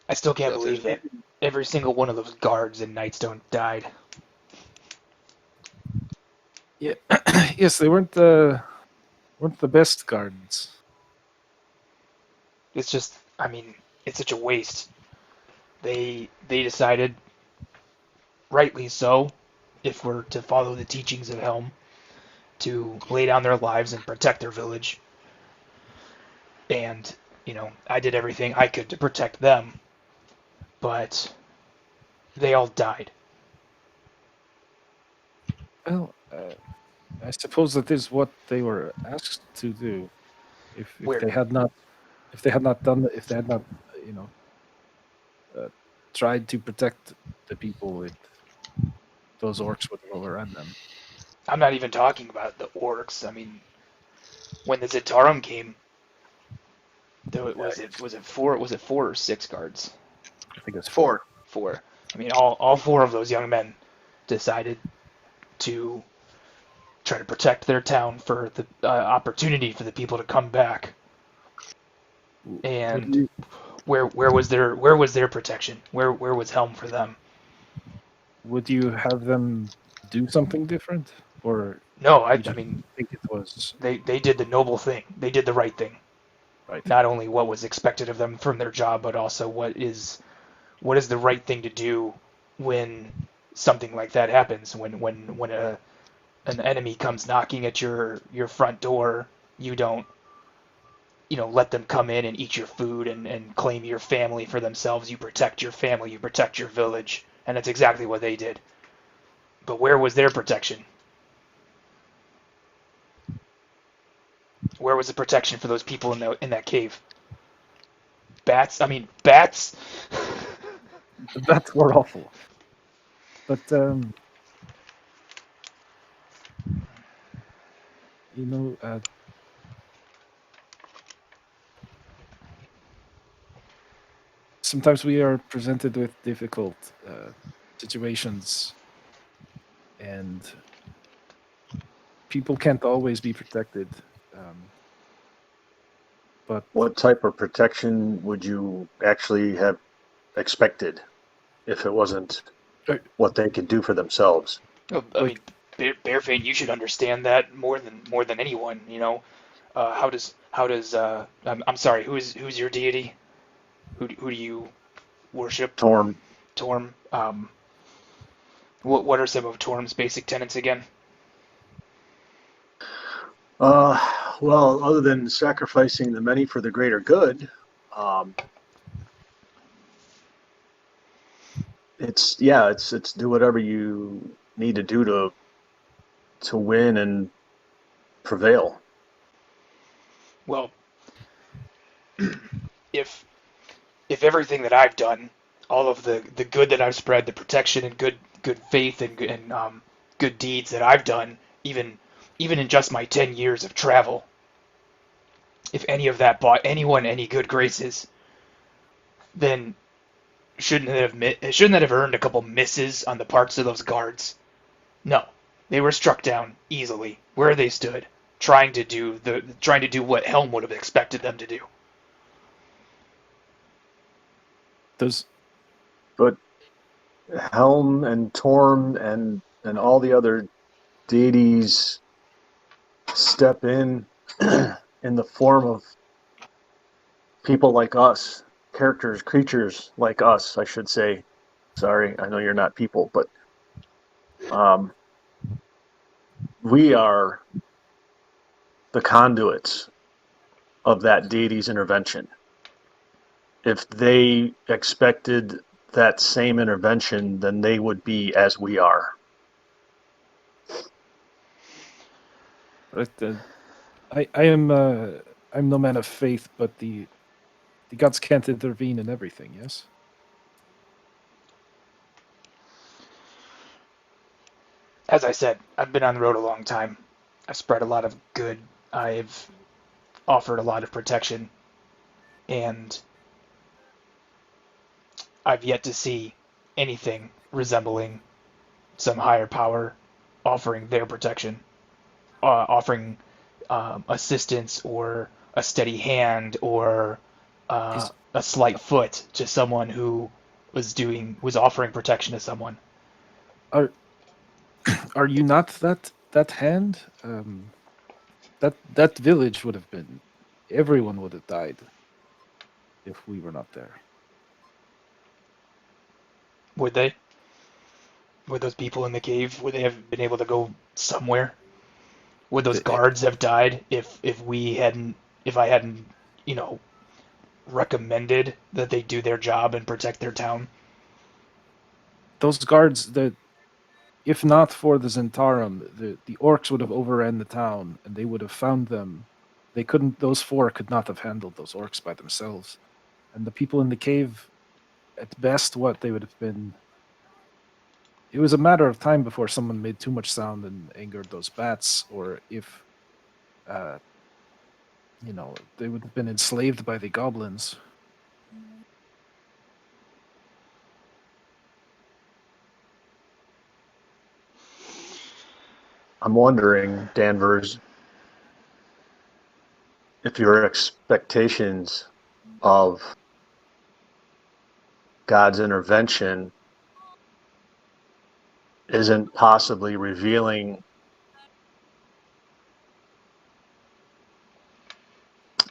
I still can't So if there's believe that anything, every single one of those guards in Nightstone died. Yeah, yes, they weren't the best guards. It's just, I mean, it's such a waste. They decided, rightly so, if we're to follow the teachings of Helm, to lay down their lives and protect their village. And, I did everything I could to protect them, but they all died. Well, I suppose that is what they were asked to do. If Where, they had not if they had not done if they had not you know uh, tried to protect the people, those orcs would have overrun them. I'm not even talking about the orcs. I mean, when the Zitarum came, though it Yeah, was it four or six guards? I think it's four. four. Four. I mean, all four of those young men decided to try to protect their town for the opportunity for the people to come back. Would And you where was their protection? Where was Helm for them? would you have them do something different, or No, I, you I just mean think it was they did the noble thing. They did the right thing. right? Not only what was expected of them from their job, but also what is the right thing to do when something like that happens. When an enemy comes knocking at your front door, you don't let them come in and eat your food and claim your family for themselves. You protect your family, you protect your village, and that's exactly what they did. But where was their protection? Where was the protection for those people in that cave? Bats? I mean, bats? That's were awful. But you know, sometimes we are presented with difficult situations, and people can't always be protected. Um, but What type of protection would you actually have expected if it wasn't uh, what they could do for themselves? I like mean, Bearfate, you should understand that more than anyone. I'm sorry. Who's your deity? Who do you worship? Torm. Torm. What are some of Torm's basic tenets again? Uh, well, other than sacrificing the many for the greater good, um, it's do whatever you need to do to win and prevail. Well, if if everything that I've done, all of the good that I've spread, the protection and good faith and good deeds that I've done, even in just my 10 years of travel, if any of that bought anyone any good graces, then shouldn't that have earned a couple misses on the parts of those guards? No, they were struck down easily where they stood, trying to do what Helm would have expected them to do. does But Helm and Torm and all the other deities step in in the form of people like us, characters, creatures like us, I should say. Sorry, I know you're not people, but um, we are the conduits of that deity's intervention. If they expected that same intervention, then they would be as we are. but I'm no man of faith, but the gods can't intervene in everything. Yes. As I said, I've been on the road a long time. I've spread a lot of good. I've offered a lot of protection, and I've yet to see anything resembling some higher power offering their protection, offering assistance or a steady hand or Is a slight foot to someone who was offering protection to someone. Are are you not that hand? That village would have been, everyone would have died if we were not there. Would they? Would those people in the cave? Would they have been able to go somewhere? Would those The, guards have died if I hadn't, you know, recommended that they do their job and protect their town? those guards, if not for the Zentarum, the orcs would have overran the town, and they would have found them. They couldn't. Those four could not have handled those orcs by themselves. And the people in the cave, at best, what they would have been. It was a matter of time before someone made too much sound and angered those bats, or if, uh, they would have been enslaved by the goblins. I'm wondering, Danvers, if your expectations of God's intervention isn't possibly revealing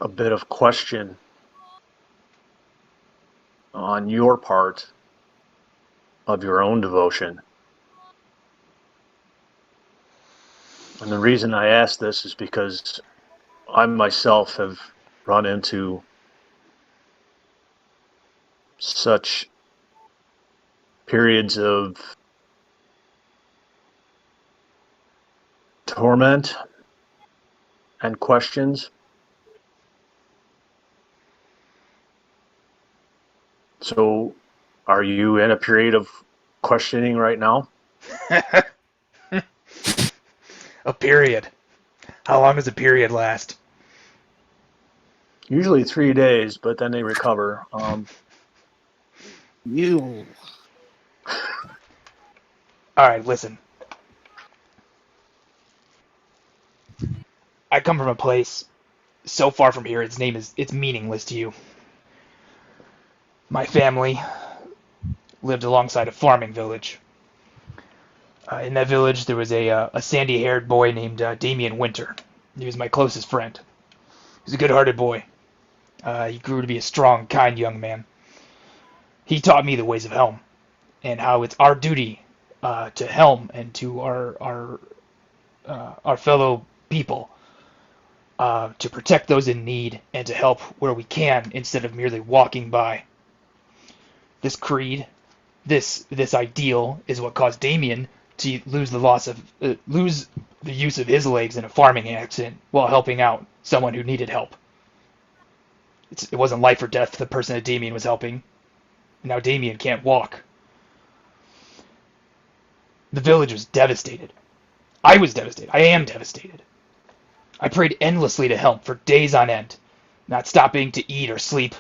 a bit of question on your part of your own devotion. And the reason I ask this is because I myself have run into such periods of torment and questions. So, are you in a period of questioning right now? A period. How long does a period last? Usually 3 days, but then they recover. You. All right, listen. I come from a place so far from here. It's meaningless to you. My family lived alongside a farming village. In that village, there was a sandy-haired boy named Damien Winter. He was my closest friend. He was a good-hearted boy. He grew to be a strong, kind young man. He taught me the ways of Helm and how it's our duty to Helm and to our fellow people to protect those in need and to help where we can instead of merely walking by. This creed, this ideal, is what caused Damien to lose the use of his legs in a farming accident while helping out someone who needed help. It wasn't life or death for the person that Damien was helping. Now Damien can't walk. The village was devastated. I was devastated. I am devastated. I prayed endlessly to Helm for days on end, not stopping to eat or sleep.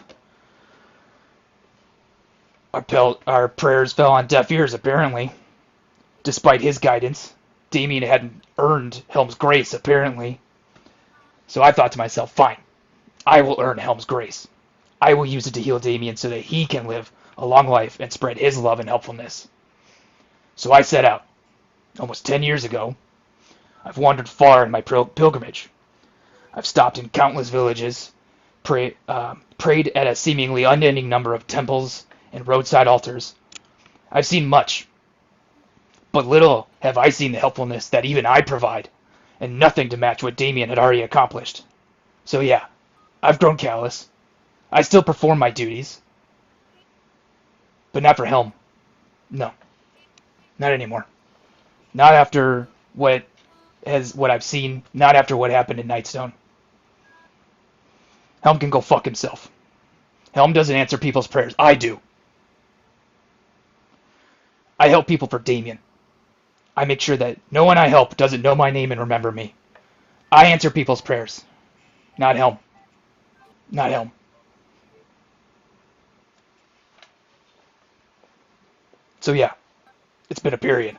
Our prayers fell on deaf ears, apparently. Despite his guidance, Damien hadn't earned Helm's grace, apparently. So I thought to myself, fine, I will earn Helm's grace. I will use it to heal Damien so that he can live a long life and spread his love and helpfulness. So I set out. Almost 10 years ago, I've wandered far in my pilgrimage. I've stopped in countless villages, prayed at a seemingly unending number of temples and roadside altars. I've seen much, but little have I seen the helpfulness that even I provide, and nothing to match what Damien had already accomplished. So yeah, I've grown callous. I still perform my duties, but not for Helm. No, not anymore. Not after what I've seen. Not after what happened in Nightstone. Helm can go fuck himself. Helm doesn't answer people's prayers. I do. I help people for Damien. I make sure that no one I help doesn't know my name and remember me. I answer people's prayers. Not Helm. Not Helm. So yeah, it's been a period.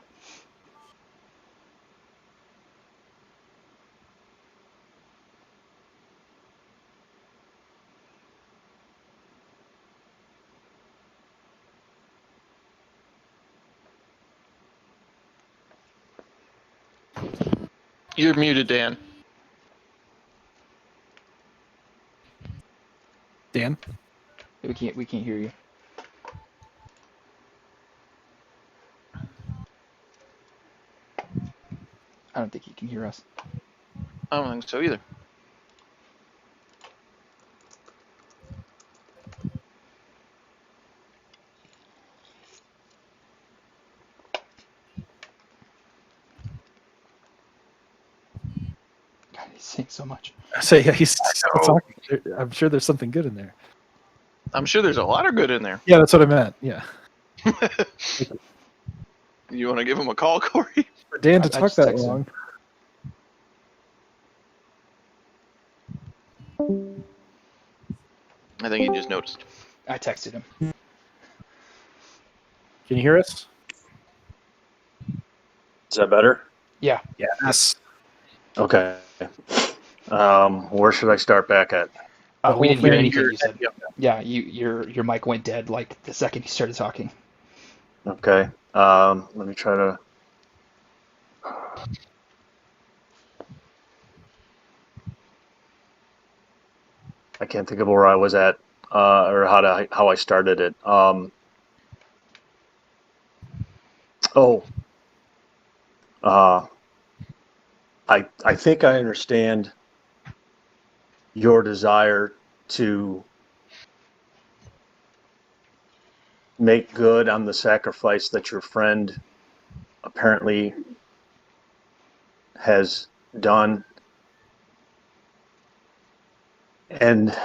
You're muted, Dan. Dan? We can't hear you. I don't think he can hear us. I don't think so either. God, he's saying so much. I say, yeah, he's still talking. I'm sure there's something good in there. I'm sure there's a lot of good in there. Yeah, that's what I meant. Yeah. You want to give him a call, Corey? For Dan to I talk just that texted him. long. I think he just noticed. I texted him. Can you hear us? Is that better? Yeah. Yes. Okay. Where should I start back at? The We whole didn't hear thing. anything you said. Yep. Yeah, your mic went dead like the second you started talking. Okay. Let me try to. I can't think of where I was at, or how I started it. Oh, uh, I think I understand your desire to make good on the sacrifice that your friend apparently has done. And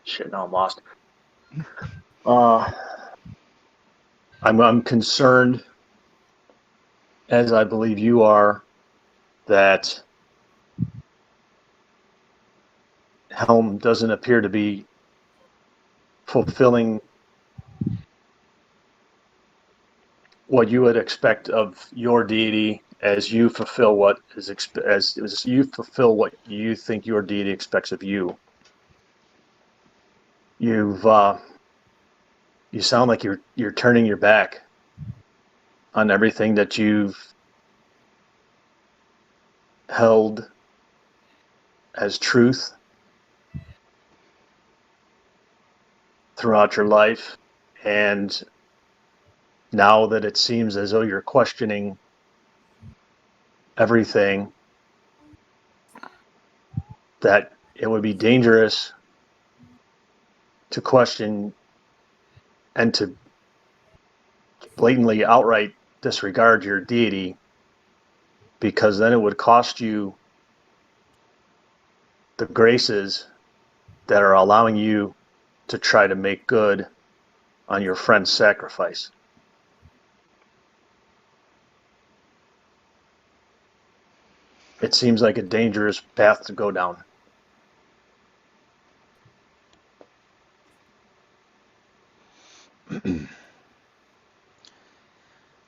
shit, now I'm lost. I'm concerned, as I believe you are, that Helm doesn't appear to be fulfilling what you would expect of your deity as you fulfill what as you fulfill what you think your deity expects of you. You sound like you're turning your back on everything that you've held as truth throughout your life, and now that it seems as though you're questioning everything, that it would be dangerous to question and to blatantly outright disregard your deity, because then it would cost you the graces that are allowing you to try to make good on your friend's sacrifice. It seems like a dangerous path to go down.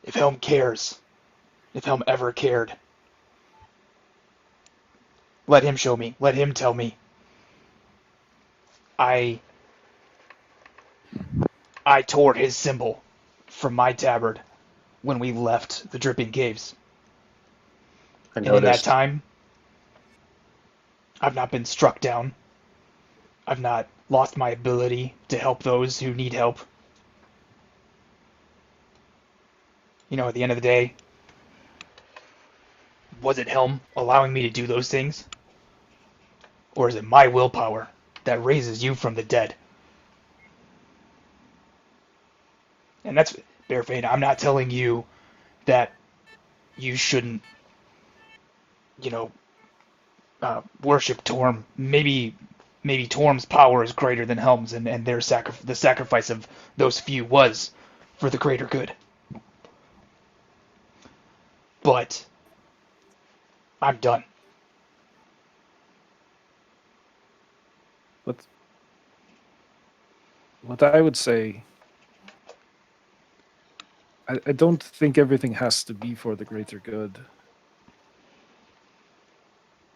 If Helm cares, if Helm ever cared, let him show me. Let him tell me. I tore his symbol from my tabard when we left the Dripping Caves. I And in that noticed. time, I've not been struck down. I've not lost my ability to help those who need help. You know, at the end of the day, was it Helm allowing me to do those things? Or is it my willpower that raises you from the dead? And that's Barefade. I'm not telling you that you shouldn't, you know, worship Torm. Maybe Torm's power is greater than Helm's, and the sacrifice of those few was for the greater good. But I'm done. What I would say, I don't think everything has to be for the greater good.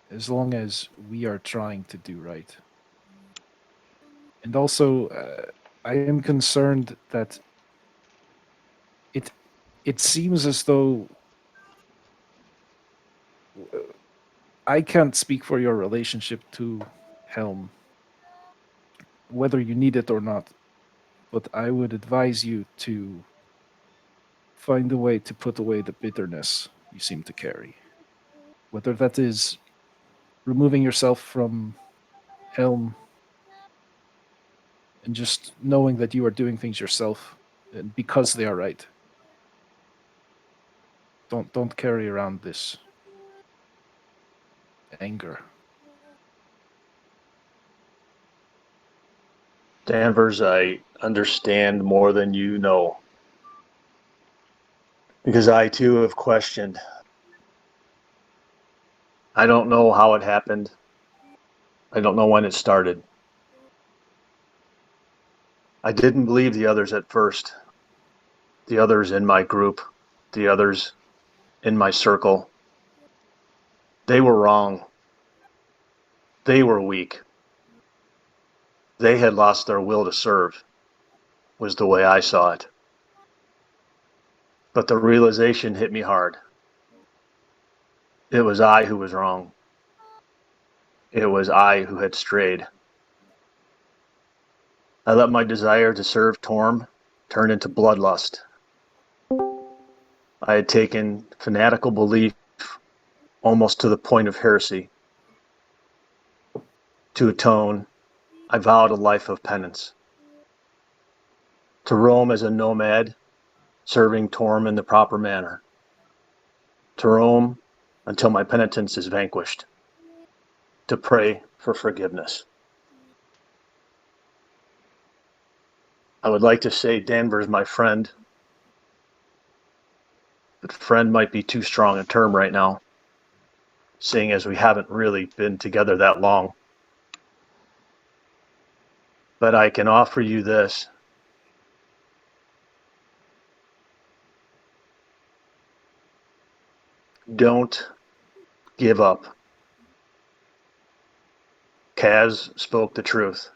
As long as we are trying to do right. And also, I am concerned that it seems as though I can't speak for your relationship to Helm, whether you need it or not, but I would advise you to find a way to put away the bitterness you seem to carry. Whether that is removing yourself from Helm and just knowing that you are doing things yourself and because they are right. Don't carry around this anger. Danvers, I understand more than you know. Because I too have questioned. I don't know how it happened. I don't know when it started. I didn't believe the others at first. The others in my group, the others in my circle. They were wrong. They were weak. They had lost their will to serve, was the way I saw it. But the realization hit me hard. It was I who was wrong. It was I who had strayed. I let my desire to serve Torm turn into bloodlust. I had taken fanatical belief almost to the point of heresy. To atone, I vowed a life of penance. To roam as a nomad, serving Torm in the proper manner. To roam until my penitence is vanquished. To pray for forgiveness. I would like to say Danvers, my friend, but friend might be too strong a term right now, seeing as we haven't really been together that long. But I can offer you this. Don't give up. Kaz spoke the truth.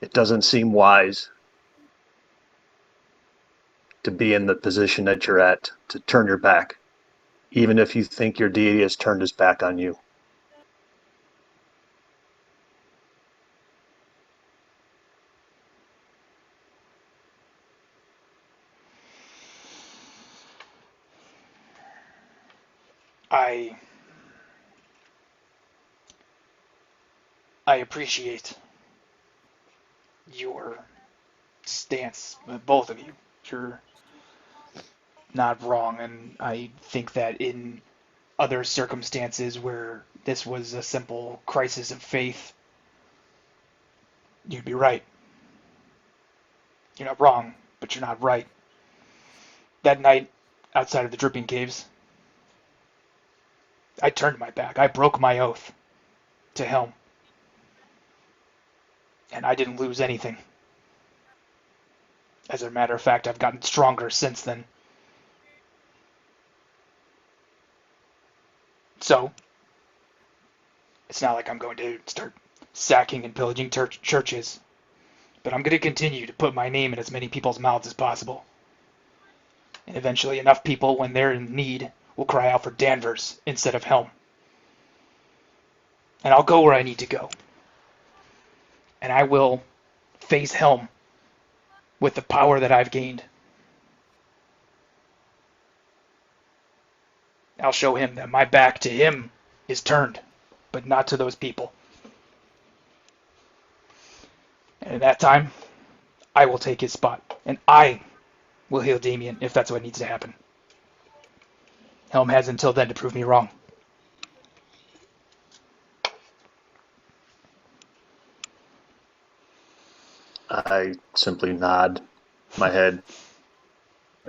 It doesn't seem wise to be in the position that you're at, to turn your back, even if you think your deity has turned his back on you. I appreciate your stance, both of you. You're not wrong, and I think that in other circumstances where this was a simple crisis of faith, you'd be right. You're not wrong, but you're not right. That night, outside of the Dripping Caves, I turned my back. I broke my oath to Helm. And I didn't lose anything. As a matter of fact, I've gotten stronger since then. So, it's not like I'm going to start sacking and pillaging churches, but I'm going to continue to put my name in as many people's mouths as possible. And eventually enough people, when they're in need, will cry out for Danvers instead of Helm. And I'll go where I need to go. And I will face Helm with the power that I've gained. I'll show him that my back to him is turned, but not to those people. And at that time, I will take his spot, and I will heal Damien if that's what needs to happen. Helm has until then to prove me wrong. I simply nod my head.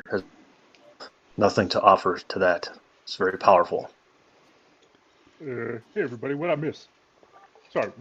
There's nothing to offer to that. It's very powerful. Hey everybody, what I miss? Sorry,